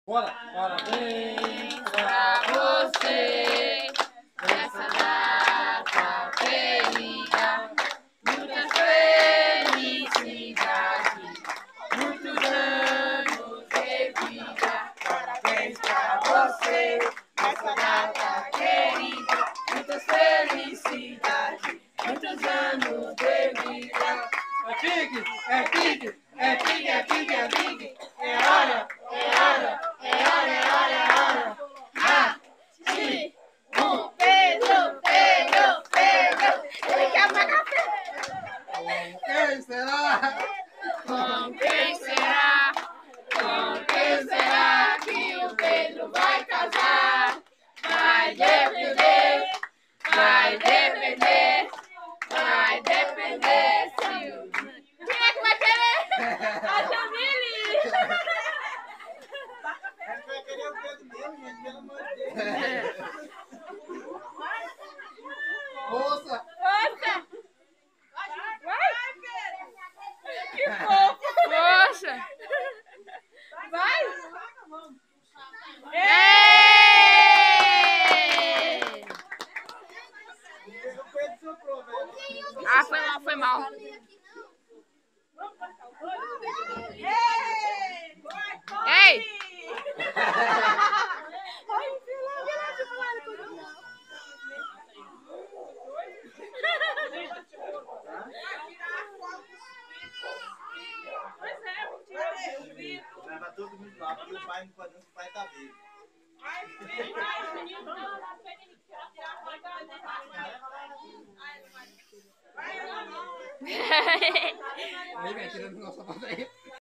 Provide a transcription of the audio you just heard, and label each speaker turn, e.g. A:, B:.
A: Bora! Parabéns
B: Pra você, nessa data querida, muita felicidade, muitos anos de vida. Parabéns pra você, nessa data querida, muitas felicidades, muitos anos de vida.
A: É Big! É Big! É Big! É Big! É Big! É hora! É hora! É hora! É hora! É hora!
B: Pedro, Pedro, Pedro, ele quer pagar
A: Quem será?
B: Com quem será? Com quem será que o Pedro vai casar? Vai depender, vai depender, vai depender se o... Quem é que vai querer? A Jamile!
A: Vai querer o Pedro mesmo, gente, pelo amor de Deus. Moça!
B: Nossa! Vai! Que fofo! Poxa! Vai! Ei!
A: O Pedro soprou, velho.
B: Ah, foi mal. Ei!
A: Leva todo mundo lá, porque o pai não pode, o pai tá vivo. Aí, velho, tirando o nosso sapato aí.